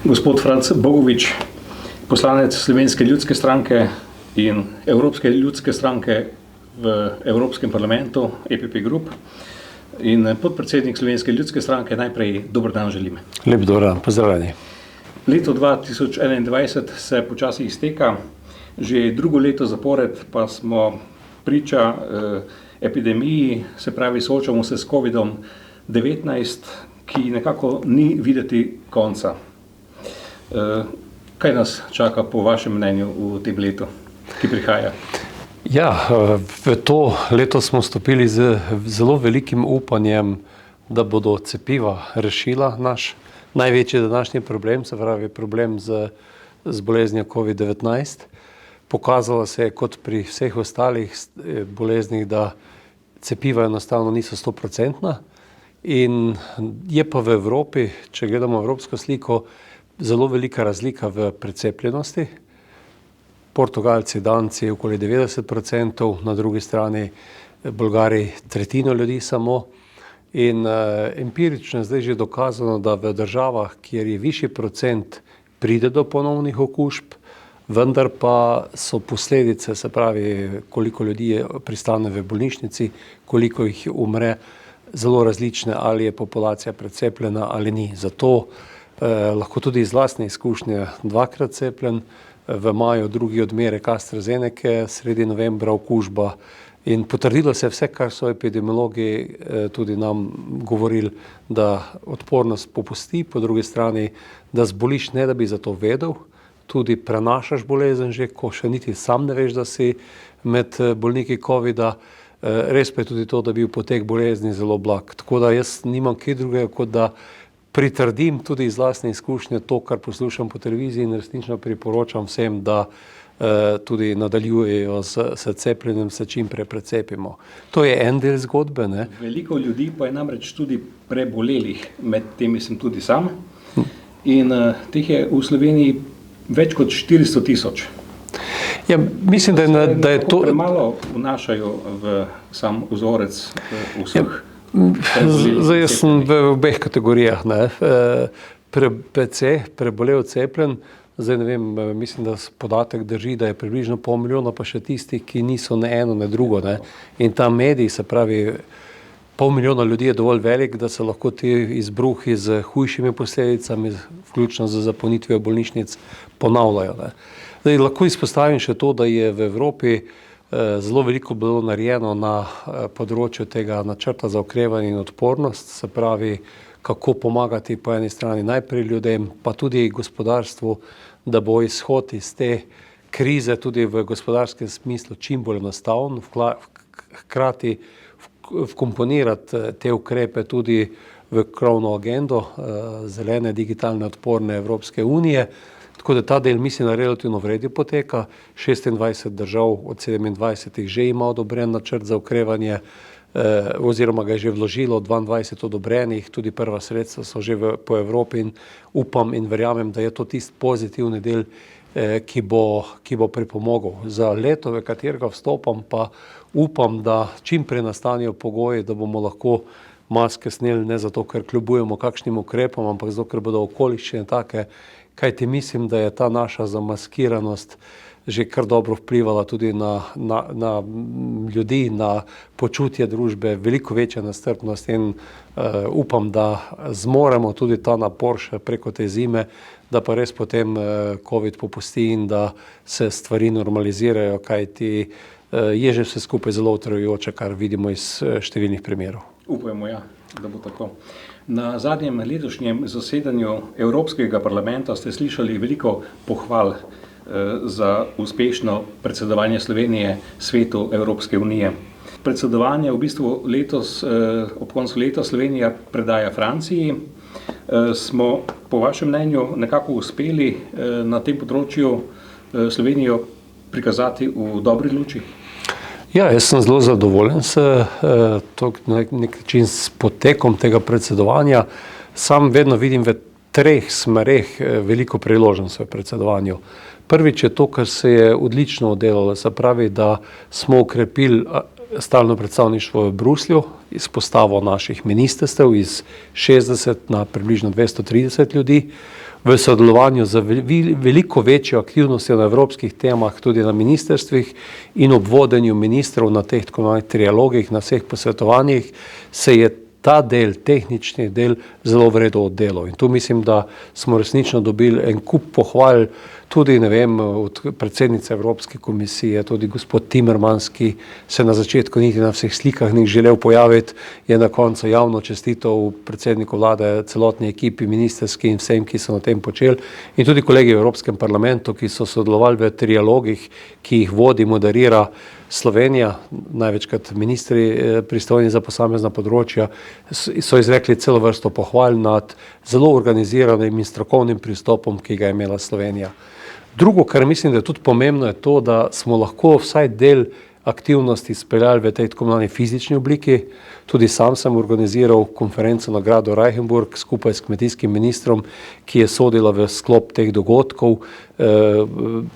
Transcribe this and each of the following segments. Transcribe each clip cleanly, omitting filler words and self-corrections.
Gospod Franc Bogovič, poslanec Slovenske ljudske stranke in Evropske ljudske stranke v Evropskem parlamentu, EPP Group, in podpredsednik Slovenske ljudske stranke, najprej dober dan želim. Lep dober dan, pozdravljeni. Leto 2021 se počasi izteka, že drugo leto zapored pa smo priča epidemiji, se pravi soočamo se s COVID-19, ki nekako ni videti konca. Kaj nas čaka po vašem mnenju v tem letu, ki prihaja? Ja, v to leto smo stopili z zelo velikim upanjem, da bodo cepiva rešila naš največji današnji problem, se pravi problem z boleznijo COVID-19. Pokazalo se je kot pri vseh ostalih boleznih, da cepiva enostavno niso 100%. In je pa v Evropi, če gledamo evropsko sliko, zelo velika razlika v precepljenosti. Portugalci, Danci okoli 90%, na drugi strani Bolgari tretjino ljudi samo. In empirično je zdaj že dokazano, da v državah, kjer je višji procent, pride do ponovnih okužb, vendar pa so posledice, se pravi, koliko ljudi pristane v bolnišnici, koliko jih umre, zelo različne, ali je populacija precepljena ali ni. Zato lahko tudi iz lastne izkušnje dvakrat cepljen, v maju drugi odmerek AstraZenece, sredi novembra okužba. In potrdilo se je vse, kar so epidemiologi tudi nam govorili, da odpornost popusti, po drugi strani, da zboliš, ne da bi za to vedel, tudi prenašaš bolezen že, ko še niti sam ne veš, da si med bolniki COVID-a. Res pa je tudi to, da bi bil potek bolezni zelo blag. Tako da jaz nimam kaj drugega, kot da pritrdim tudi iz lastne izkušnje to, kar poslušam po televiziji, in resnično priporočam vsem, da tudi nadaljujejo s cepljenjem, se čim prej precepimo. To je en del zgodbe, ne? Veliko ljudi pa je namreč tudi prebolelih, med temi sem tudi sam. In teh je v Sloveniji več kot 400 000. Ja, mislim, da je to premalo vnašajo v sam vzorec vseh. Zdaj jaz sem v obeh kategorijah, ne. Prebolel, cepljen, zdaj ne vem, mislim, da podatek drži, da je približno 500 000, pa še tistih, ki niso ne eno, ne drugo, ne. In ta medij, se pravi, 500 000 ljudi je dovolj velik, da se lahko ti izbruhi z hujšimi posledicami, vključno z zapolnitvijo bolnišnic, ponavljajo, ne. Zdaj, lahko izpostavim še to, da je v Evropi zelo veliko bilo narejeno na področju tega načrta za okrevanje in odpornost, se pravi, kako pomagati po eni strani najprej ljudem, pa tudi gospodarstvu, da bo izhod iz te krize tudi v gospodarskem smislu čim bolj enostaven, hkrati vkomponirati te ukrepe tudi v krovno agendo zelene, digitalne, odporne Evropske unije. Tako da ta del, mislim, da relativno v redu poteka. 26 držav od 27 že ima odobren načrt za okrevanje, oziroma ga je že vložilo, 22 odobrenih, tudi prva sredstva so že po Evropi, in upam in verjamem, da je to tisti pozitivni del, ki bo pripomogel. Za leto, v katerega vstopam, pa upam, da čim prej nastanejo pogoji, da bomo lahko maske sneli, ne zato, ker kljubujemo kakšnim ukrepom, ampak zato, ker bodo okoliščine take, kajti mislim, da je ta naša zamaskiranost že kar dobro vplivala tudi na ljudi, na počutje družbe, veliko večja nestrpnost, in upam, da zmoremo tudi ta napor še preko te zime, da pa res potem COVID popusti in da se stvari normalizirajo, kajti je že vse skupaj zelo utrujajoče, kar vidimo iz številnih primerov. Upajmo, ja, da bo tako. Na zadnjem letošnjem zasedanju Evropskega parlamenta ste slišali veliko pohval za uspešno predsedovanje Slovenije svetu Evropske unije. Predsedovanje v bistvu letos, ob koncu leta Slovenija predaja Franciji. Smo po vašem mnenju nekako uspeli na tem področju Slovenijo prikazati v dobri luči? Ja, jaz sem zelo zadovoljen na nek način s potekom tega predsedovanja. Sam vedno vidim v 3 smereh veliko priložnost v predsedovanju. Prvič je to, kar se je odlično oddelalo, se pravi, da smo okrepili stalno predstavništvo v Bruslju, izpostavo naših ministrstev iz 60 na približno 230 ljudi, v sodelovanju z veliko večjo aktivnostjo na evropskih temah, tudi na ministrstvih in ob vodenju ministrov na teh tako imenovanih trialogih, na vseh posvetovanjih, se je ta del, tehnični del, zelo vredno oddelal. In tu mislim, da smo resnično dobili en kup pohval, tudi, ne vem, od predsednice Evropske komisije, tudi gospod Timmermans, ki se na začetku niti na vseh slikah ni želel pojaviti, je na koncu javno čestitev predsedniku vlade, celotni ekipi, ministerski in vsem, ki so na tem počeli. In tudi kolegi v Evropskem parlamentu, ki so sodelovali v trialogih, ki jih vodi, moderira Slovenija, največkrat ministri pristojni za posamezna področja, so izrekli celo vrsto pohval nad zelo organiziranim in strokovnim pristopom, ki ga je imela Slovenija. Drugo, kar mislim, da je tudi pomembno, je to, da smo lahko vsaj del aktivnosti speljali v tej tako imenovani fizični obliki. Tudi sam sem organiziral konferenco na gradu Reichenburg skupaj s kmetijskim ministrom, ki je sodila v sklop teh dogodkov,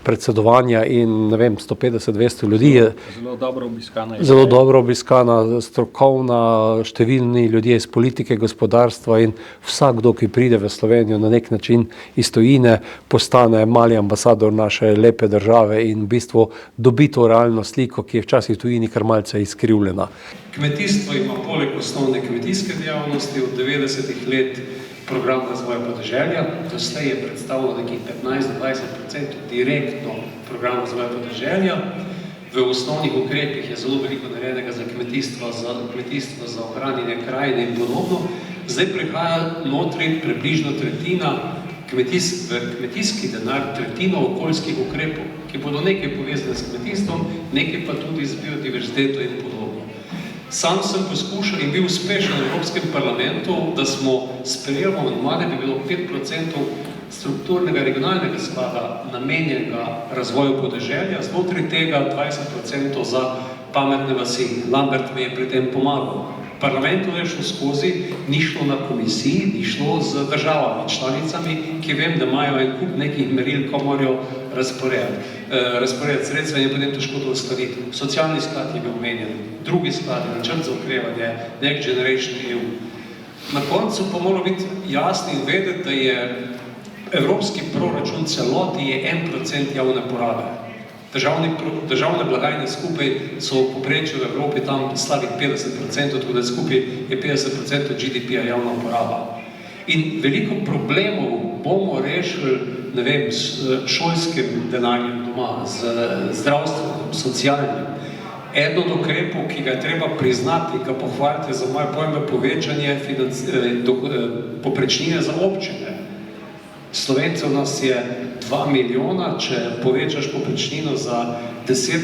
predsedovanja in, ne vem, 150-200 ljudi je. Zelo dobro obiskana. Zelo dobro obiskana, strokovna, številni ljudje iz politike, gospodarstva in vsakdo, ki pride v Slovenijo na nek način iz tujine, postane mali ambasador naše lepe države in v bistvu dobi to realno sliko, ki je včasih v tujini kar malce izkrivljena. Kmetijstvo ima poleg osnovne kmetijske dejavnosti od 90-ih let program razvoja podeželja. Doslej je predstavljalo nekih 15-20% direktno program razvoja podeželja. V osnovnih ukrepih je zelo veliko narejenega za kmetijstvo, za ohranjanje krajine in podobno. Zdaj prihaja notri približno tretjina kmetijski denar, tretjina okoljskih ukrepov, ki bodo nekaj povezane s kmetijstvom, nekaj pa tudi z biodiverziteto in podobno. Sam sem poskušal in bil uspešen v Evropskem parlamentu, da smo sprejeli amandma, da bi bilo 5% strukturnega regionalnega sklada namenjenega razvoju podeželja, znotraj tega 20% za pametne vasi. Lambert mi je pri tem pomagal. Parlamentu je šlo skozi, ni šlo na komisiji, ni šlo z državami, članicami, ki vem, da imajo en kup nekih meril, ko morajo razporejati sredstva in potem težko to uskladiti. Socialni sklad je bil omenjen, drugi sklad, načrt za okrevanje, Next Generation EU. Na koncu pa moramo biti jasni in vedeti, da je evropski proračun celoti je 1% javne porabe. Državne blagajne skupaj so v povprečju v Evropi tam slabih 50%, tako da skupaj je 50% GDP-ja javna poraba. In veliko problemov bomo rešili, ne vem, s šolskim denarjem doma, z zdravstvenim, socialnim. Eden od ukrepov, ki ga je treba priznati, ga pohvaliti za moje pojme, povečanje povprečnine za občine. Slovencev nas je 2 milijona, če povečaš povprečnino za 10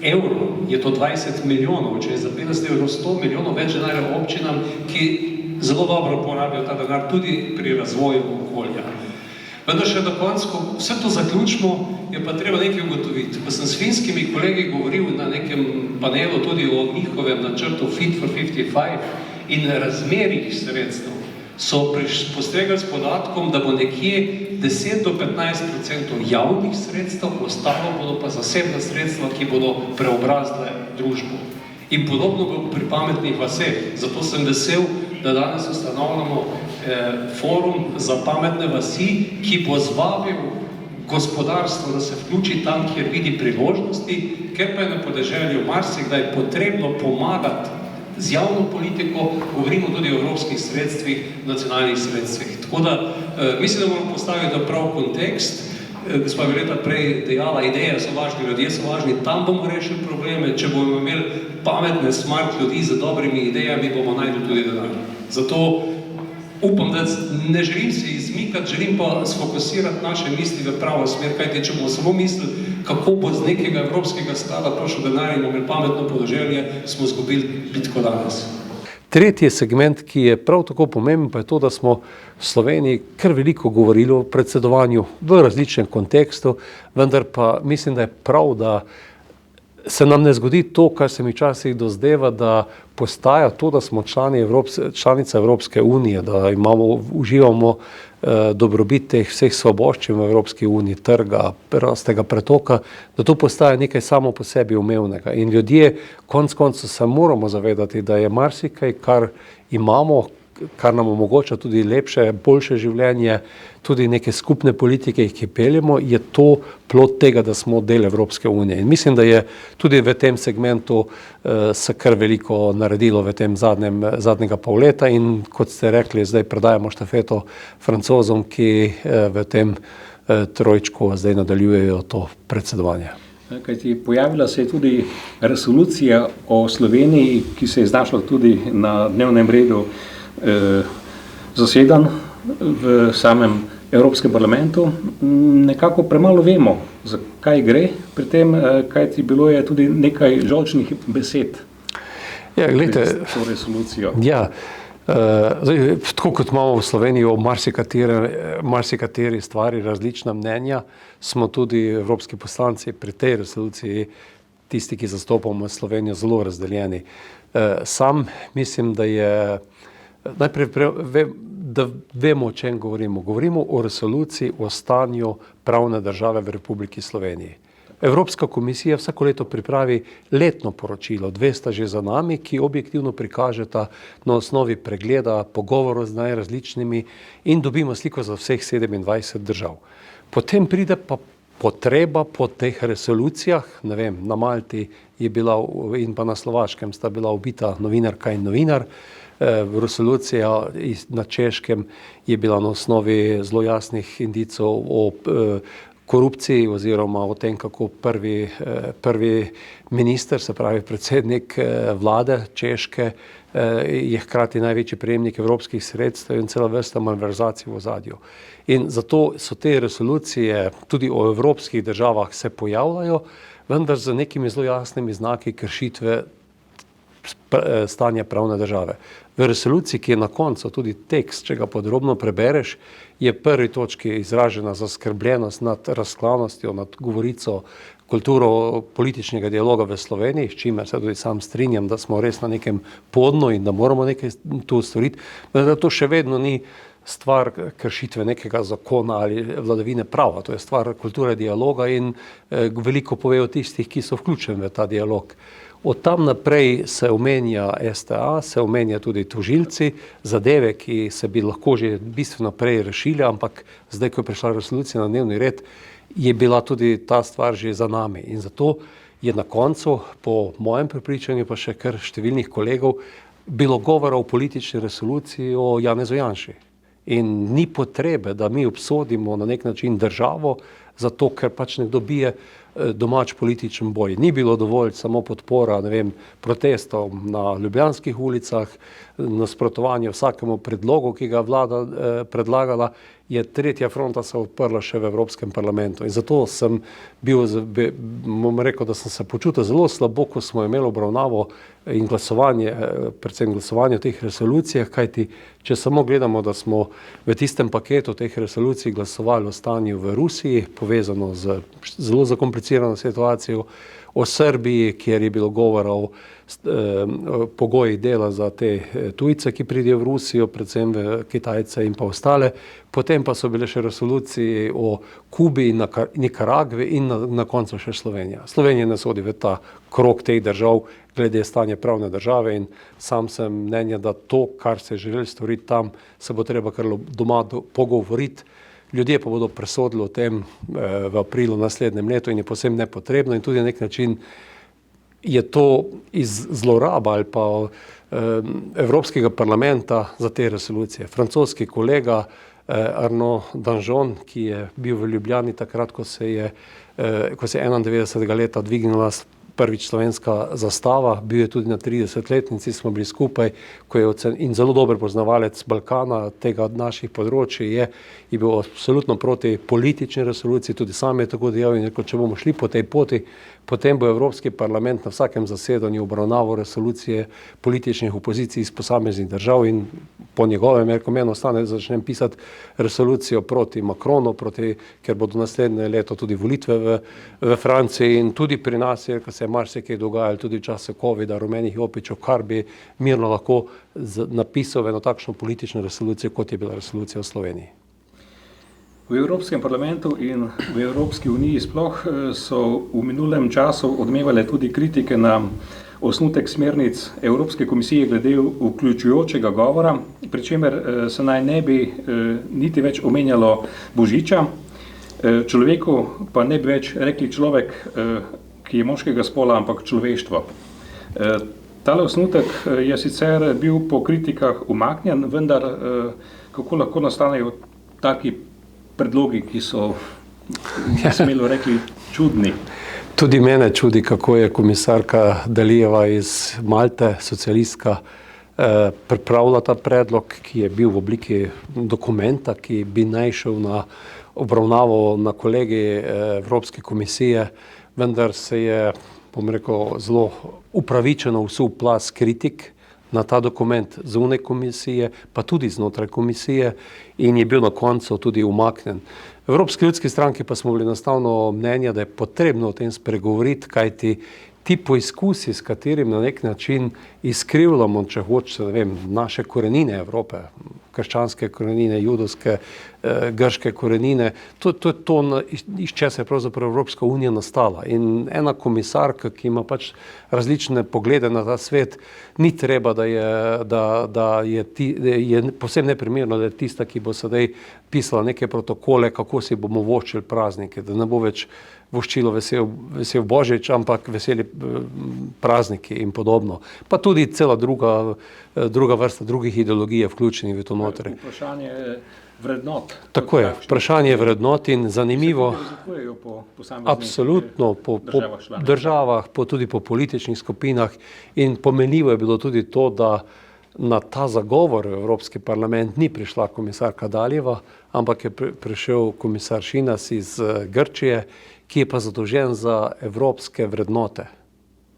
evrov, je to 20 milijonov, če je za 50 evrov 100 milijonov več denarja občinam, ki zelo dobro porabijo ta denar tudi pri razvoju okolja. Vendar še do konca, ko vse to zaključimo, je pa treba nekaj ugotoviti. Ko sem s finskimi kolegi govoril na nekem panelu tudi o njihovem načrtu Fit for 55 in razmerih sredstev, so postregali s podatkom, da bo nekje 10-15% javnih sredstev, ostalo bodo pa zasebna sredstva, ki bodo preobrazile družbo. In podobno bo pri pametnih vaseh. Zato sem vesel, da danes ustanovljamo forum za pametne vasi, ki bo zvabil gospodarstvo, da se vključi tam, kjer vidi priložnosti, ker pa je na podeželju marsikdaj potrebno pomagati z javno politiko, govorimo tudi o evropskih sredstvih, nacionalnih sredstvih. Tako da mislim, da moramo postaviti prav kontekst. Gospa Violeta prej dejala, ideje so važne, ljudje so važni, tam bomo rešili probleme, če bomo imeli pametne, smart ljudi z dobrimi idejami, bomo našli tudi denar. Zato upam, da ne želim se izmikati, želim pa sfokusirati naše misli v pravo smer, kajti če bomo samo mislili, kako bo z nekega evropskega sklada prišel denar in bomo imeli pametno podeželje, smo izgubili bitko danes. Tretji segment, ki je prav tako pomemben, pa je to, da smo v Sloveniji kar veliko govorili o predsedovanju v različnem kontekstu, vendar pa mislim, da je prav, da se nam ne zgodi to, kar se mi včasih dozdeva, da postaja to, da smo članica Evropske unije, da uživamo dobrobit teh vseh svoboščin v Evropski uniji, trga, prostega pretoka, da to postaja nekaj samo po sebi umevnega. In ljudje konec koncev se moramo zavedati, da je marsikaj, kar imamo, kar nam omogoča tudi lepše, boljše življenje, tudi neke skupne politike, ki peljemo, je to plod tega, da smo del Evropske unije. In mislim, da je tudi v tem segmentu se kar veliko naredilo v tem zadnjega pol leta in kot ste rekli, zdaj predajamo štafeto Francozom, ki v tem trojčku zdaj nadaljujejo to predsedovanje. Kajti pojavila se je tudi resolucija o Sloveniji, ki se je znašla tudi na dnevnem redu zasedanj v samem Evropskem parlamentu. Nekako premalo vemo, za kaj gre pri tem, kajti bilo je tudi nekaj žolčnih besed. Ja, gledajte, to resolucijo. Ja, zdaj, tako kot imamo v Sloveniji o marsikateri stvari različna mnenja, smo tudi evropski poslanci pri tej resoluciji, tisti, ki zastopamo Slovenijo, zelo razdeljeni. Sam mislim, da je najprej da vemo, o čem govorimo. Govorimo o resoluciji o stanju pravne države v Republiki Sloveniji. Evropska komisija vsako leto pripravi letno poročilo, 200 že za nami, ki objektivno prikažeta na osnovi pregleda, pogovorov z najrazličnimi in dobimo sliko za vseh 27 držav. Potem pride pa potreba po teh resolucijah, ne vem, na Malti je bila in pa na Slovaškem sta bila ubita novinarka in novinar, resolucija na Češkem je bila na osnovi zelo jasnih indicov o korupciji oziroma o tem, kako prvi minister, se pravi predsednik vlade Češke, je hkrati največji prejemnik evropskih sredstev in cela vrsta malverzacij v ozadju. In zato so te resolucije tudi o evropskih državah se pojavljajo, vendar z nekimi zelo jasnimi znaki kršitve stanja pravne države. V resoluciji, ki je na koncu tudi tekst, če ga podrobno prebereš, je prvi točki izražena zaskrbljenost nad razklanostjo, nad govorico, kulturo političnega dialoga v Sloveniji, s čimer se tudi sam strinjam, da smo res na nekem podnu in da moramo nekaj tu storiti, da to še vedno ni stvar kršitve nekega zakona ali vladavine prava, to je stvar kulture dialoga in veliko pove o tistih, ki so vključeni v ta dialog. Od tam naprej se omenja STA, se omenja tudi tožilci, zadeve, ki se bi lahko že bistveno prej rešile, ampak zdaj, ko je prišla resolucija na dnevni red, je bila tudi ta stvar že za nami. In zato je na koncu, po mojem prepričanju, pa še kar številnih kolegov, bilo govora o politični resoluciji o Janezu Janši. In ni potrebe, da mi obsodimo na nek način državo, zato ker pač nekdo bije domač političen boj. Ni bilo dovolj samo podpora, ne vem, protestom na ljubljanskih ulicah, nasprotovanje vsakemu predlogu, ki ga vlada predlagala, je tretja fronta se odprla še v Evropskem parlamentu. In zato sem bom rekel, da sem se počutil zelo slabo, ko smo imeli obravnavo in glasovanje, predvsem glasovanje o teh resolucijah, kajti če samo gledamo, da smo v tistem paketu teh resolucij glasovali o stanju v Rusiji, povezano z zelo zakomplicirano situacijo, o Srbiji, kjer je bilo govora o pogojih dela za te tujce, ki pridejo v Rusijo, predvsem v Kitajce in pa ostale. Potem pa so bile še resolucije o Kubi in Nikaragvi in na koncu še Slovenija. Slovenija ne sodi v ta krog teh držav glede stanja pravne države in sam sem mnenja, da to, kar se je želeli storiti tam, se bo treba kar doma pogovoriti. Ljudje pa bodo presodili o tem v aprilu naslednjem letu in je posebno nepotrebno in tudi na nek način je to iz zloraba ali pa Evropskega parlamenta za te resolucije. Francoski kolega Arnaud Danjean, ki je bil v Ljubljani takrat, ko se je 91. leta dvignila prvič slovenska zastava, bil je tudi na 30-letnici, smo bili skupaj, ko je in zelo dober poznavalec Balkana, tega naših področij je bil absolutno proti politični resoluciji, tudi sam je tako dejal in rekel, če bomo šli po tej poti, potem bo Evropski parlament na vsakem zasedanju obravnaval resolucije političnih opozicij iz posameznih držav in po njegovem, meni ostane, začnem pisati resolucijo proti Macronu, ker bodo naslednje leto tudi volitve v Franciji in tudi pri nas je, ko se se je marsikaj dogajalo tudi v času COVID-a, rumenih jopičev, kar bi mirno lahko napisal v eno takšno politično resolucijo, kot je bila resolucija v Sloveniji. V Evropskem parlamentu in v Evropski uniji sploh so v minulem času odmevale tudi kritike na osnutek smernic Evropske komisije glede vključujočega govora, pri čemer se naj ne bi niti več omenjalo božiča, človeku pa ne bi več rekli človek, ki je moškega spola, ampak človeštvo. Tale osnutek je sicer bil po kritikah umaknjen, vendar kako lahko nastanejo taki predlogi, ki so, smelo rekli, čudni. Tudi mene čudi, kako je komisarka Dalijeva iz Malte, socialistka, pripravila ta predlog, ki je bil v obliki dokumenta, ki bi naj šel na obravnavo na kolegi Evropske komisije, vendar se je, bom rekel, zelo upravičeno vsul plaz kritik na ta dokument zunaj komisije, pa tudi znotraj komisije in je bil na koncu tudi umaknjen. V Evropski ljudski stranki pa smo bili enostavno mnenja, da je potrebno o tem spregovoriti, kajti ti poizkusi, s katerim na nek način izkrivljamo, če hočete, ne vem, naše korenine Evrope, krščanske korenine, judovske, grške korenine, to je to, iz česa je pravzaprav Evropska unija nastala. In ena komisarka, ki ima pač različne poglede na ta svet, ni treba, da je povsem neprimerno, da je tista, ki bo sedaj pisala neke protokole, kako si bomo voščili praznike, da ne bo več voščilo vesel Božič, ampak veseli prazniki in podobno. Pa tudi cela druga vrsta drugih ideologij je vključenih v to noter. Vprašanje vrednot. Tako je, vprašanje vrednot in zanimivo. Absolutno, po državah, tudi po političnih skupinah in pomenljivo je bilo tudi to, da na ta zagovor v Evropski parlament ni prišla komisarka Dalijeva, ampak je prišel komisar Šinas iz Grčije, ki je pa zadolžen za evropske vrednote.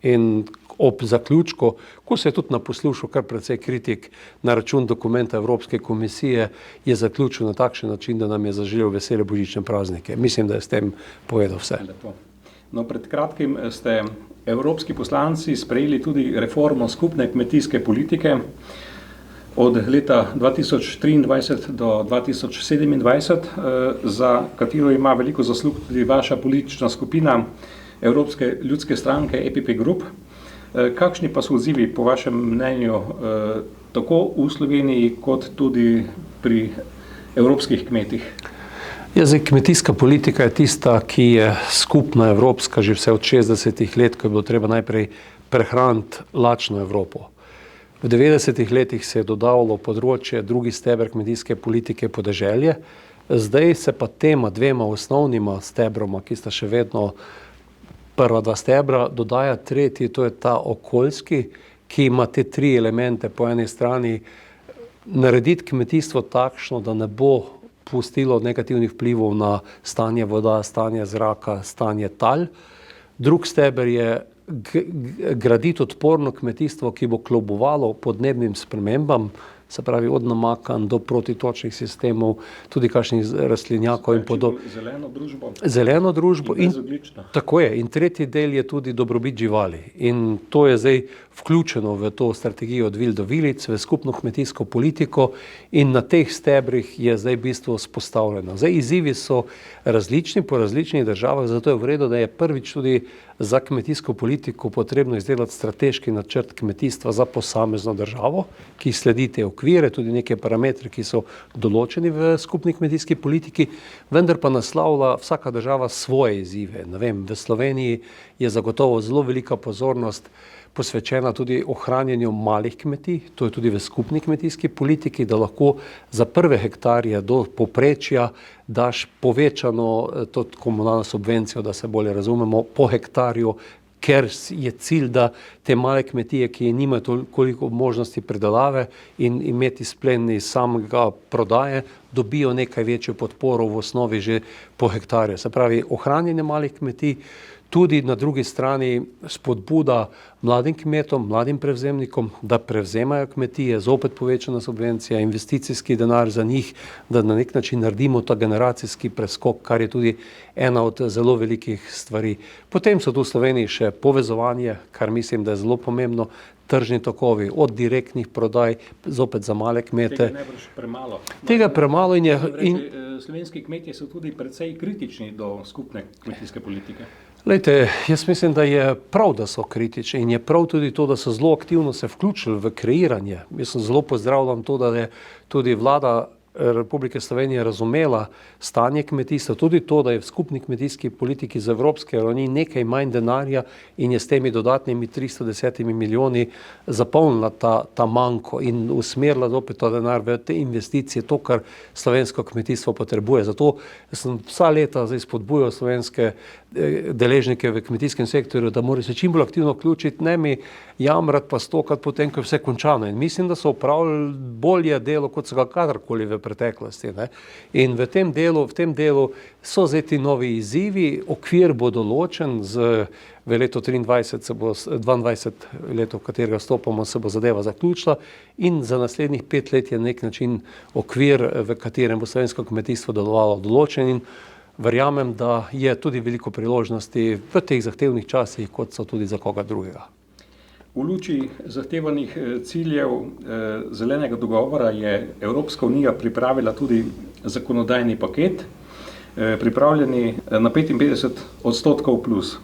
In ob zaključku, ko se je tudi naposlušal kar precej kritik na račun dokumenta Evropske komisije, je zaključil na takšen način, da nam je zaželel vesele božične praznike. Mislim, da je s tem povedal vse. Lepo. No, pred kratkim ste evropski poslanci sprejeli tudi reformo skupne kmetijske politike od leta 2023 do 2027, za katero ima veliko zaslug tudi vaša politična skupina Evropske ljudske stranke EPP Group. Kakšni pa so odzivi po vašem mnenju tako v Sloveniji kot tudi pri evropskih kmetih? Kmetijska politika je tista, ki je skupna evropska že vse od 60 let, ko je bilo treba najprej prehraniti lačno Evropo. V 90 letih se je dodalo področje drugi steber kmetijske politike podeželje, zdaj se pa tema dvema osnovnima stebroma, ki sta še vedno prva dva stebra, dodaja tretji, to je ta okoljski, ki ima te tri elemente. Po eni strani narediti kmetijstvo takšno, da ne bo pustilo negativnih vplivov na stanje voda, stanje zraka, stanje tal. Drug steber je graditi odporno kmetijstvo, ki bo kljubovalo podnebnim spremembam, se pravi od namakanj do protitočnih sistemov, tudi kakšnih rastlinjakov in podobno. Zeleno družbo. Tako je. In tretji del je tudi dobrobit živali. In to je zdaj vključeno v to strategijo od vil do vilic, v skupno kmetijsko politiko in na teh stebrih je zdaj bistvo vzpostavljeno. Zdaj izzivi so različni po različnih državah, zato je v redu, da je prvič tudi za kmetijsko politiko potrebno izdelati strateški načrt kmetijstva za posamezno državo, ki sledi te okvire, tudi neke parametre, ki so določeni v skupni kmetijski politiki, vendar pa naslavlja vsaka država svoje izzive. Ne vem, v Sloveniji je zagotovo zelo velika pozornost posvečena tudi ohranjanju malih kmetij, to je tudi v skupni kmetijski politiki, da lahko za prve hektarje do povprečja daš povečano to komunalno subvencijo, da se bolje razumemo, po hektarju, ker je cilj, da te male kmetije, ki nimajo toliko možnosti predelave in imeti splen iz samega prodaje, dobijo nekaj večjo podporo v osnovi že po hektarju. Se pravi, ohranjanje malih kmetij, tudi na drugi strani spodbuda mladim kmetom, mladim prevzemnikom, da prevzemajo kmetije, zopet povečana subvencija, investicijski denar za njih, da na nek način naredimo ta generacijski preskok, kar je tudi ena od zelo velikih stvari. Potem so tu v Sloveniji še povezovanje, kar mislim, da je zelo pomembno, tržni tokovi, od direktnih prodaj, zopet za male kmete. Tega najbrž premalo. Tega premalo slovenski kmetje so tudi precej kritični do skupne kmetijske politike. Lejte, jaz mislim, da je prav, da so kritični in je prav tudi to, da so zelo aktivno se vključili v kreiranje. Jaz sem zelo pozdravljam to, da je tudi vlada Republike Slovenije razumela stanje kmetijstva, tudi to, da je v skupni kmetijski politiki z evropske ravni nekaj manj denarja in je s temi dodatnimi 310 milijoni zapolnila ta manko in usmerila zopet ta denar v te investicije, to, kar slovensko kmetijstvo potrebuje. Zato sem vsa leta zdaj spodbujal slovenske deležnike v kmetijskem sektorju, da morajo se čim bolj aktivno vključiti, ne mi jamrati pa stokati potem, ko je vse končano. In mislim, da so opravili bolje delo, kot so ga kadarkoli v preteklosti. Ne? In v tem delu so zdaj ti novi izzivi, okvir bo določen, v letu 22 leto, v katerega stopamo, se bo zadeva zaključila in za naslednjih 5 let je na nek način okvir, v katerem bo slovensko kmetijstvo delovalo določen in verjamem, da je tudi veliko priložnosti v teh zahtevnih časih, kot so tudi za koga drugega. V luči zahtevanih ciljev zelenega dogovora je Evropska unija pripravila tudi zakonodajni paket, pripravljeni na 55% plus.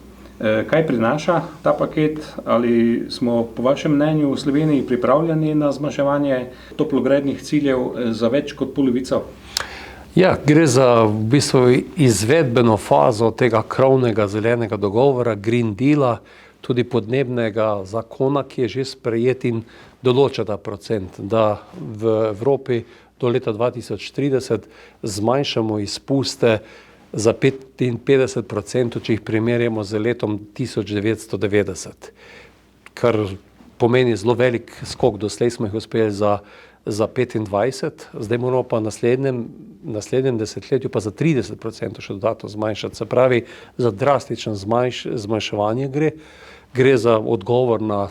Kaj prinaša ta paket? Ali smo po vašem mnenju v Sloveniji pripravljeni na zmanjševanje toplogrednih ciljev za več kot polovico? Ja, gre za v bistvu izvedbeno fazo tega krovnega zelenega dogovora, Green Deala, tudi podnebnega zakona, ki je že sprejet in določa ta procent, da v Evropi do leta 2030 zmanjšamo izpuste za 55%, če jih primerjamo z letom 1990, kar pomeni zelo velik skok. Doslej smo jih uspeli za 25, zdaj moramo pa naslednjem desetletju pa za 30% še dodatno zmanjšati. Se pravi, za drastično zmanjševanje gre za odgovor na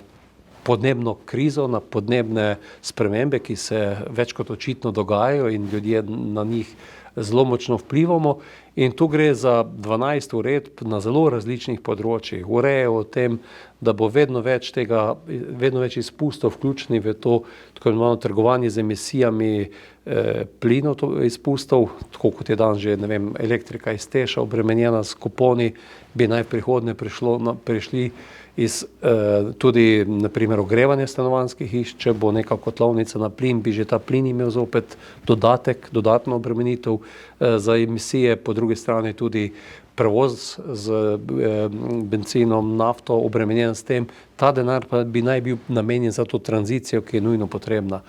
podnebno krizo, na podnebne spremembe, ki se več kot očitno dogajajo in ljudje na njih zelo močno vplivamo. In tu gre za 12 uredb na zelo različnih področjih. Urejajo o tem, da bo vedno več izpustov vključenih v to tako imenovano trgovanje z emisijami plinov izpustov, tako kot je danes že, elektrika iz Teša obremenjena s kuponi, bi naj v prihodnje prišli iz tudi na primer ogrevanja stanovanjskih hiš, če bo neka kotlovnica na plin, bi že ta plin imel zopet dodatno obremenitev za emisije, po drugi strani tudi prevoz z bencinom, nafto obremenjen s tem. Ta denar pa bi naj bil namenjen za to tranzicijo, ki je nujno potrebna.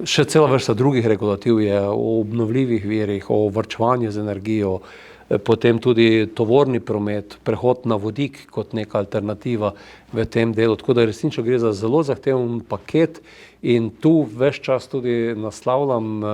Še cela vrsta drugih regulativ je o obnovljivih virih, o varčevanju z energijo, potem tudi tovorni promet, prehod na vodik kot neka alternativa v tem delu. Tako da resnično gre za zelo zahteven paket in tu ves čas tudi naslavljam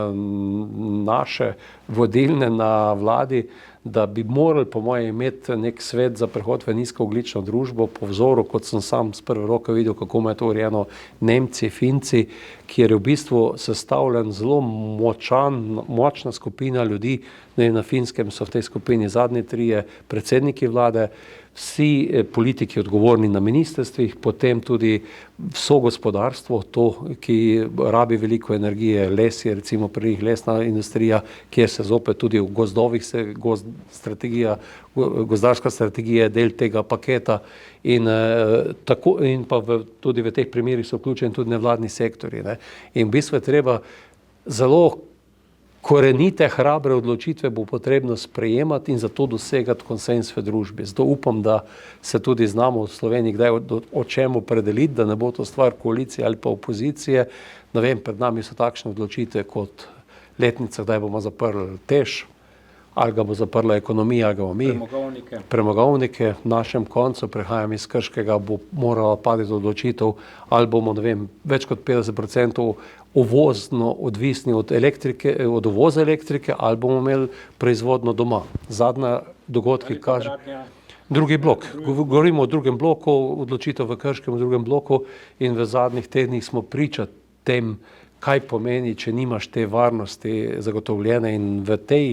naše vodilne na vladi, da bi morali po mojem imeti nek svet za prehod v nizkoogljično družbo po vzoru, kot sem sam z prve roke videl, kako ima to urejeno Nemci, Finci, kjer je v bistvu sestavljen zelo močna skupina ljudi. Na Finskem so v tej skupini zadnji trije predsedniki vlade, vsi politiki odgovorni na ministrstvih, potem tudi vso gospodarstvo, to, ki rabi veliko energije, les je recimo pri njih lesna industrija, kjer se zopet tudi v gozdovih gozdarska strategija je del tega paketa in pa tudi v teh primerih so vključeni tudi nevladni sektorji. In v bistvu je treba zelo korenite, hrabre odločitve bo potrebno sprejemati in zato dosegati konsenz v družbi. Zato upam, da se tudi znamo v Sloveniji kdaj o čem opredeliti, da ne bo to stvar koalicije ali pa opozicije. Pred nami so takšne odločitve kot letnica, kdaj bomo zaprli Teš, ali ga bo zaprla ekonomija, ali ga bomo mi. Premogovnike. V našem koncu, prehajam iz Krškega, bo morala padeti odločitev, ali bomo, več kot 50% uvozno odvisni od uvoza elektrike, ali bomo imeli proizvodno doma. Zadnja dogodki kaže. Drugi blok. Govorimo o drugem bloku, odločitev v Krškem v drugem bloku in v zadnjih tednih smo priča tem, kaj pomeni, če nimaš te varnosti zagotovljene in v tej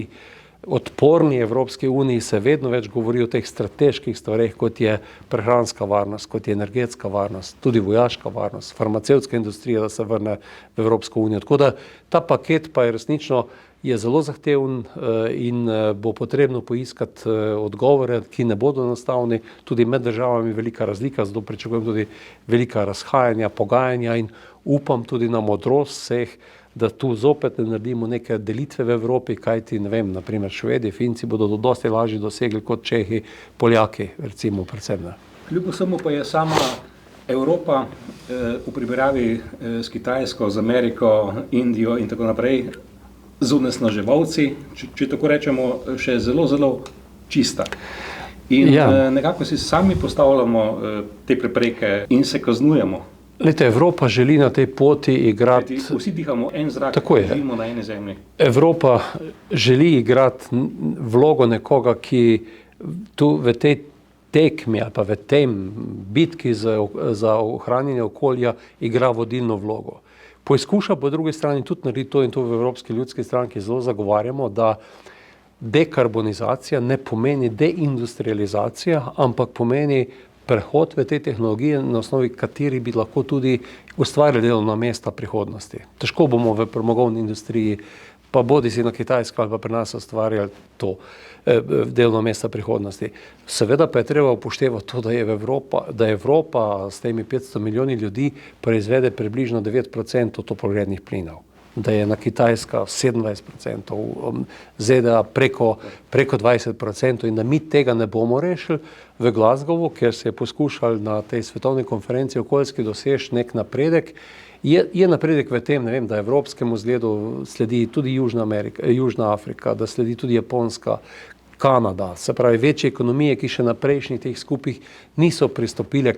odporni Evropski uniji se vedno več govori o teh strateških stvareh, kot je prehranska varnost, kot je energetska varnost, tudi vojaška varnost, farmacevtska industrija, da se vrne v Evropsko unijo. Tako da ta paket pa je resnično zelo zahteven in bo potrebno poiskati odgovore, ki ne bodo enostavni, tudi med državami velika razlika, zato pričakujem tudi velika razhajanja, pogajanja in upam tudi na modrost vseh, da tu zopet ne naredimo neke delitve v Evropi, kajti, ne vem, naprimer Švedi, Finci bodo dosti lažje dosegli kot Čehi, Poljaki, recimo predvsem. Kljub vsemu pa je sama Evropa v primerjavi s Kitajsko, z Ameriko, Indijo in tako naprej, z onesnaževalci, če tako rečemo, še zelo, zelo čista. In nekako si sami postavljamo te prepreke in se kaznujemo. Glejte, Evropa želi na tej poti igrati... Vsi dihamo en zrak, živimo na eni zemlji. Evropa želi igrati vlogo nekoga, ki tu v tej tekmi ali pa v tem bitki za ohranjanje okolja igra vodilno vlogo. Poizkuša po drugi strani tudi narediti to in to v Evropski ljudski stranki zelo zagovarjamo, da dekarbonizacija ne pomeni deindustrializacija, ampak pomeni prehod v te tehnologije, na osnovi kateri bi lahko tudi ustvarjali delovna mesta prihodnosti. Težko bomo v premogovni industriji, pa bodisi na Kitajsko ali pa pri nas ustvarjali to delovna mesta prihodnosti. Seveda pa je treba upoštevati to, da Evropa s temi 500 milijoni ljudi proizvede približno 9% toplogrednih plinov. Da je na Kitajska 27%, ZDA preko 20% in da mi tega ne bomo rešili v Glasgowu, ker se je poskušal na tej svetovni konferenciji okoljski doseči nek napredek. Je napredek v tem, ne vem, da evropskemu zgledu sledi tudi Južna Afrika, da sledi tudi Japonska, Kanada, se pravi večje ekonomije, ki še na prejšnjih teh skupih niso pristopile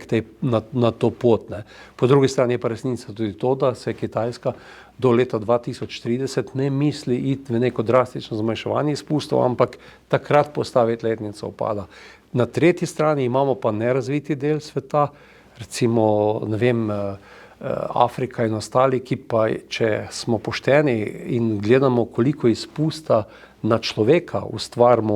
na to pot. Po drugi strani je pa resnica tudi to, da se Kitajska do leta 2030 ne misli iti v neko drastično zmanjševanje izpustov, ampak takrat postaviti letnico upada. Na tretji strani imamo pa nerazviti del sveta, recimo, ne vem, Afrika in ostali, ki pa, če smo pošteni in gledamo, koliko izpusta na človeka ustvarimo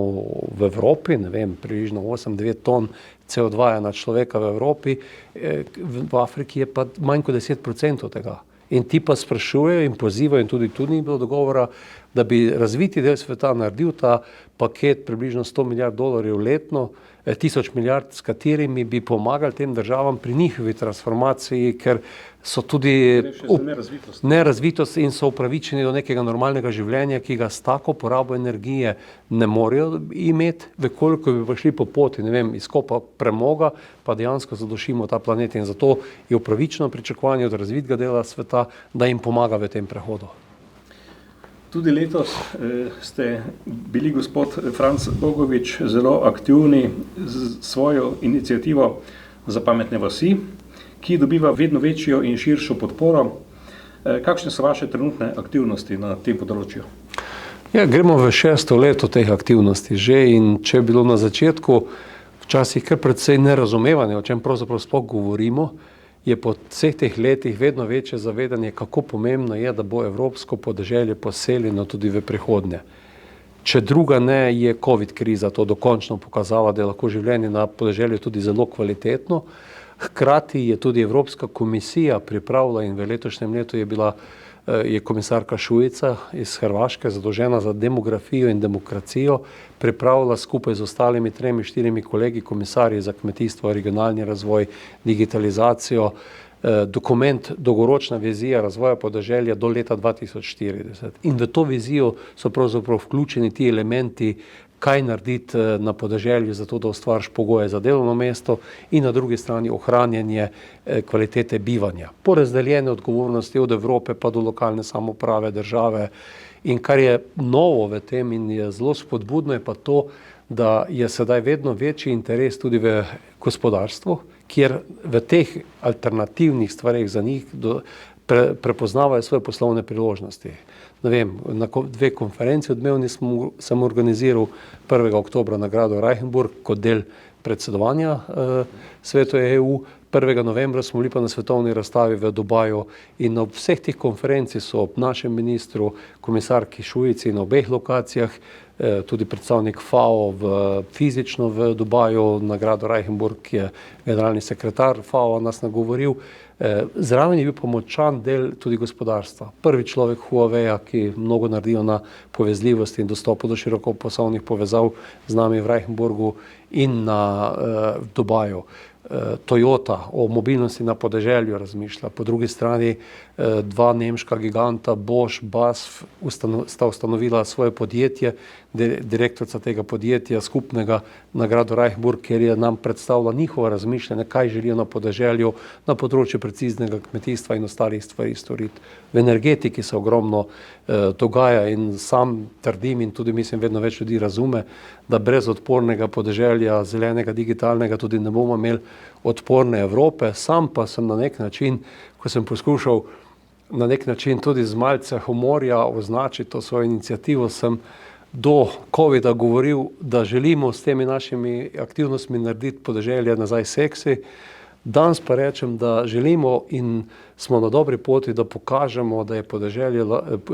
v Evropi, ne vem, približno 8-9 ton CO2 na človeka v Evropi, v Afriki je pa manj kot 10% tega. In ti pa sprašujejo in pozivajo, in tudi tu ni bilo dogovora, da bi razviti del sveta naredil ta paket približno $100 milijard letno, 1000 milijard, s katerimi bi pomagali tem državam pri njihovi transformaciji, ker so tudi nerazvitost in so upravičeni do nekega normalnega življenja, ki ga s tako porabo energije ne morejo imeti, vekoliko bi pa šli po poti, ne vem, izkopa premoga, pa dejansko zadušimo ta planet in zato je upravičeno pričakovanje od razvitega dela sveta, da jim pomaga v tem prehodu. Tudi letos ste bili, gospod Franc Bogovič, zelo aktivni z svojo inicijativo za pametne vasi, ki dobiva vedno večjo in širšo podporo. Kakšne so vaše trenutne aktivnosti na tem področju? Ja, gremo v 6. leto teh aktivnosti že in če je bilo na začetku včasih kar precej nerazumevanje, o čem pravzaprav sploh govorimo, je po vseh teh letih vedno večje zavedanje, kako pomembno je, da bo evropsko podeželje poseljeno tudi v prihodnje. Če druga ne, je COVID kriza to dokončno pokazala, da je lahko življenje na podeželju tudi zelo kvalitetno. Hkrati je tudi Evropska komisija pripravila in v letošnjem letu je komisarka Šuica iz Hrvaške, zadolžena za demografijo in demokracijo, pripravila skupaj z ostalimi 3-4 kolegi komisarji za kmetijstvo, regionalni razvoj, digitalizacijo, dokument Dolgoročna vizija razvoja podeželja do leta 2040. In v to vizijo so pravzaprav vključeni ti elementi, kaj narediti na podeželju za to, da ustvariš pogoje za delovno mesto in na drugi strani ohranjanje kvalitete bivanja. Porazdeljene odgovornosti od Evrope pa do lokalne samouprave, države. In kar je novo v tem in je zelo spodbudno, je pa to, da je sedaj vedno večji interes tudi v gospodarstvu, kjer v teh alternativnih stvareh za njih prepoznavajo svoje poslovne priložnosti. Ne vem, na 2 konferenci odmevni sem organiziral 1. oktobra nagrado Reichenburg kot del predsedovanja svetu EU. 1. novembra smo bili pa na svetovni razstavi v Dubaju in na vseh teh konferencih so ob našem ministru, komisarki Šuici na obeh lokacijah, tudi predstavnik FAO fizično v Dubaju, na gradu Reichenburg, ki je generalni sekretar FAO nas nagovoril. Zraven je bil pa močan del tudi gospodarstva. Prvi človek Huaweia, ki mnogo naredijo na povezljivosti in dostopu do širokopasovnih povezav z nami v Reichenburgu in na Dubaju. Toyota o mobilnosti na podeželju razmišlja. Po drugi strani dva nemška giganta, Bosch, BASF, sta ustanovila svoje podjetje, direktorica tega podjetja skupnega na gradu Reichenburg, kjer je nam predstavila njihova razmišljanja, kaj želijo na podeželju, na področju preciznega kmetijstva in ostalih stvari storiti. V energetiki se ogromno dogaja in sam trdim in tudi mislim vedno več ljudi razume, da brez odpornega podeželja, zelenega, digitalnega tudi ne bomo imeli odporne Evrope. Sam pa sem na nek način, ko sem poskušal na nek način tudi z malce humorja označiti to svojo inicijativo, sem do covida govoril, da želimo s temi našimi aktivnostmi narediti podeželje nazaj seksi. Danes pa rečem, da želimo in smo na dobri poti, da pokažemo, da je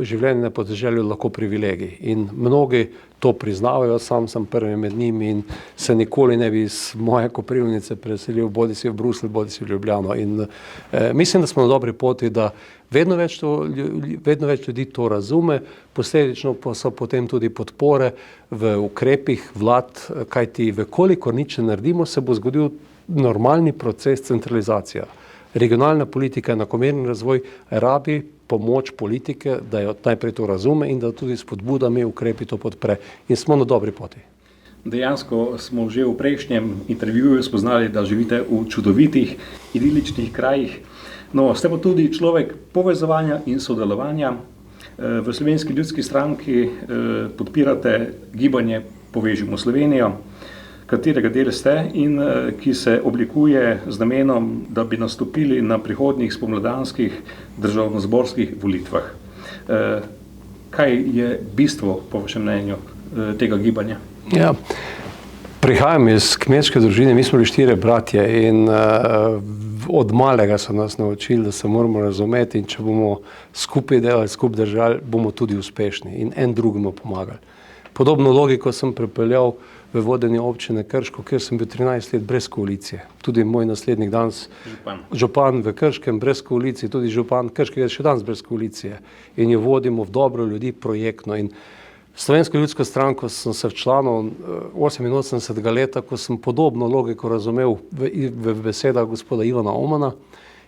življenje na podeželju lahko privilegij. In mnogi to priznavajo, sam sem prvi med njimi in se nikoli ne bi iz moje Koprivnice preselil bodisi v Bruselj, bodisi v Ljubljano. In mislim, da smo na dobri poti, da vedno več ljudi to razume, posledično pa so potem tudi podpore v ukrepih vlad, kajti kolikor nič ne naredimo, se bo zgodil normalni proces centralizacije. Regionalna politika, enakomeren razvoj rabi pomoč politike, da jo najprej to razume in da tudi s spodbudami ukrepi to podpre. In smo na dobri poti. Dejansko smo že v prejšnjem intervjuju spoznali, da živite v čudovitih, idiličnih krajih. No, ste pa tudi človek povezovanja in sodelovanja. V Slovenski ljudski stranki podpirate gibanje Povežimo Slovenijo, katerega del ste in ki se oblikuje z namenom, da bi nastopili na prihodnjih spomladanskih državnozborskih volitvah. Kaj je bistvo, po vašem mnenju, tega gibanja? Ja, prihajam iz kmečke družine, mi smo bili 4 bratje in od malega so nas naučili, da se moramo razumeti in če bomo skupaj delali, skupaj držali, bomo tudi uspešni in en drugemu pomagali. Podobno logiko sem prepeljal v vodenje občine Krško, kjer sem bil 13 let brez koalicije. Tudi moj naslednik danes, župan v Krškem brez koalicije, tudi župan Krškega je še danes brez koalicije. In jo vodimo v dobro ljudi projektno. In Slovensko ljudsko stranko sem se včlanil 88. leta, ko sem podobno logiko razumel v besedah gospoda Ivana Omana.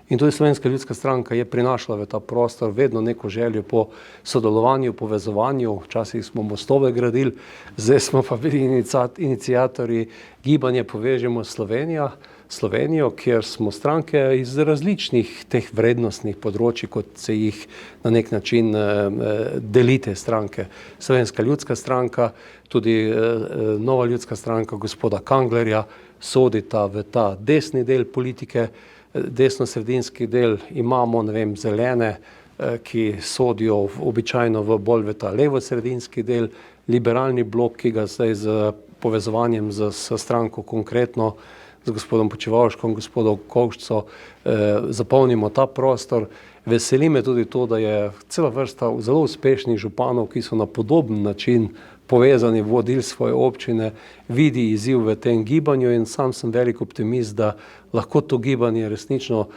In tudi Slovenska ljudska stranka je prinašala v ta prostor vedno neko željo po sodelovanju, povezovanju. Včasih smo mostove gradili, zdaj smo pa bili iniciatorji gibanja Povežimo Slovenijo, kjer smo stranke iz različnih teh vrednostnih področij, kot se jih na nek način delite stranke. Slovenska ljudska stranka, tudi Nova ljudska stranka gospoda Kanglerja sodita v ta desni del politike, desno-sredinski del imamo, ne vem, zelene, ki sodijo običajno bolj v ta levo-sredinski del, liberalni blok, ki ga zdaj z povezovanjem s stranko konkretno, z gospodom Počivalškom, gospodom Kovšco, zapolnimo ta prostor. Veseli me tudi to, da je cela vrsta zelo uspešnih županov, ki so na podoben način povezani, vodili svoje občine, vidi izziv v tem gibanju in sam sem velik optimist, da lahko to gibanje resnično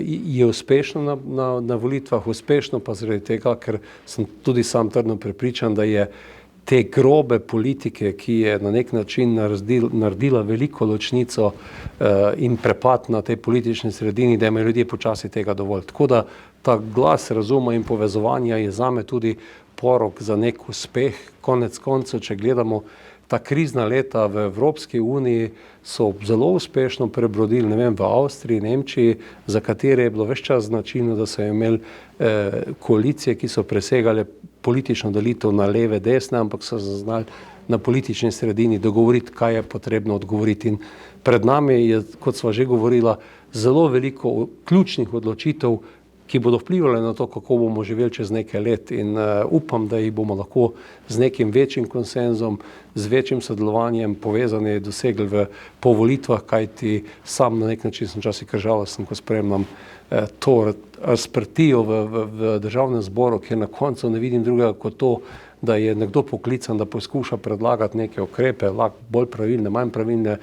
je uspešno na volitvah, uspešno pa zaradi tega, ker sem tudi sam trdno prepričan, da je te grobe politike, ki je na nek način naredila veliko ločnico in prepad na tej politični sredini, da imajo ljudje počasi tega dovolj. Tako da ta glas razuma in povezovanja je zame tudi porok za nek uspeh. Konec koncev, če gledamo ta krizna leta v Evropski uniji, so zelo uspešno prebrodili, ne vem, v Avstriji, Nemčiji, za katere je bilo ves čas značilno, da so imeli koalicije, ki so presegale politično delitev na leve, desne, ampak so znali na politični sredini dogovoriti, kaj je potrebno odgovoriti. In pred nami je, kot sva že govorila, zelo veliko ključnih odločitev ki bodo vplivali na to, kako bomo živeli čez nekaj let, in upam, da jih bomo lahko z nekim večjim konsenzom, z večjim sodelovanjem povezani dosegli po volitvah, kajti sam na nek način sem včasih kar žalosten, ko spremljam to razprtijo v državnem zboru, kjer na koncu ne vidim drugega kot to, da je nekdo poklican, da poskuša predlagati neke ukrepe, lahko bolj pravilne, manj pravilne.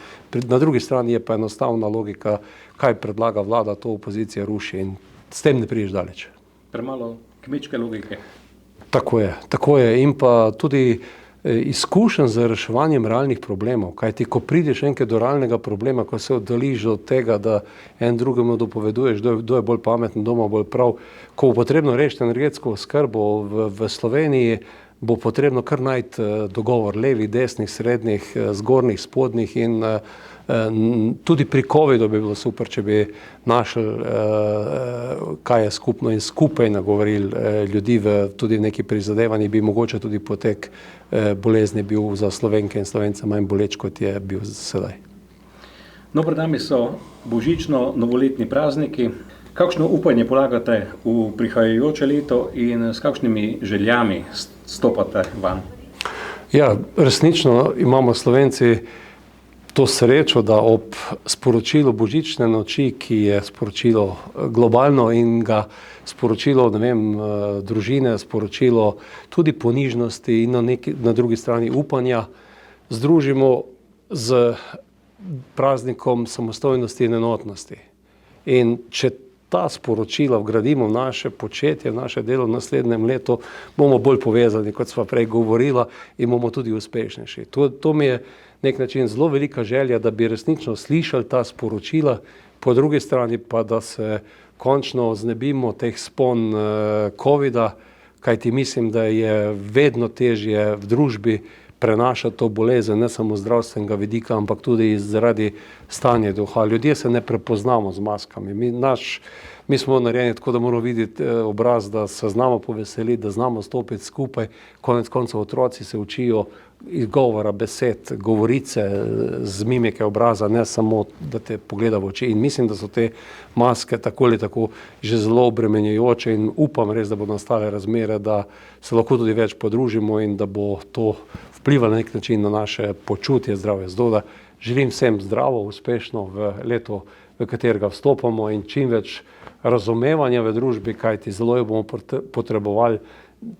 Na drugi strani je pa enostavna logika, kaj predlaga vlada, to opozicija ruši, in s tem ne prideš daleč. Premalo kmečke logike. Tako je. In pa tudi izkušenj z reševanjem realnih problemov, kajti ko prideš enkrat do realnega problema, ko se oddališ od tega, da en drugemu dopoveduješ, kdo je bolj pameten, kdo ima bolj prav, ko bo potrebno rešiti energetsko oskrbo v Sloveniji, bo potrebno kar najti dogovor levih, desnih, srednjih, zgornjih, spodnjih, in tudi pri covidu bi bilo super, če bi našli, kaj je skupno, in skupaj nagovorili ljudi tudi v neki prizadevanji, bi mogoče tudi potek bolezni bil za Slovenke in Slovence manj boleč, kot je bil sedaj. No, pred nami so božično-novoletni prazniki. Kakšno upanje polagate v prihajajoče leto in s kakšnimi željami stopate van? Ja, resnično imamo Slovenci to srečo, da ob sporočilu božične noči, ki je sporočilo globalno in ga sporočilo, družine, sporočilo tudi ponižnosti in na drugi strani upanja, združimo z praznikom samostojnosti in enotnosti. In če ta sporočila vgradimo v naše početje, v naše delo v naslednjem letu, bomo bolj povezani, kot sva prej govorila, in bomo tudi uspešnejši. To mi je nek način zelo velika želja, da bi resnično slišali ta sporočila, po drugi strani pa, da se končno znebimo teh spon covida, kajti mislim, da je vedno težje v družbi prenašati to bolezen, ne samo zdravstvenega vidika, ampak tudi zaradi stanja duha. Ljudje se ne prepoznamo z maskami. Mi smo narejeni tako, da moramo videti obraz, da se znamo poveseliti, da znamo stopiti skupaj. Konec koncev otroci se učijo izgovora, besed, govorice, z mimike obraza, ne samo, da te pogleda v oči. In mislim, da so te maske tako ali tako že zelo obremenjujoče, in upam res, da bodo nastale razmere, da se lahko tudi več podružimo in da bo to vplivalo na nek način na naše počutje, zdravje. Zato da želim vsem zdravo, uspešno v leto, v katerega vstopamo, in čim več razumevanja v družbi, kajti zelo jo bomo potrebovali.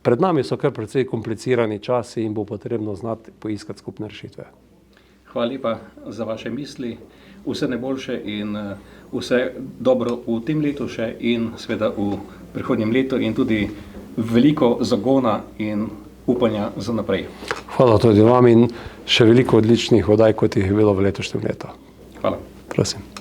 Pred nami so kar precej komplicirani časi in bo potrebno znati poiskati skupne rešitve. Hvala lepa za vaše misli, vse najboljše in vse dobro v tem letu še in seveda v prihodnjem letu, in tudi veliko zagona in upanja za naprej. Hvala tudi vam in še veliko odličnih oddaj, kot jih je bilo v letošnjem letu. Hvala. Prosim.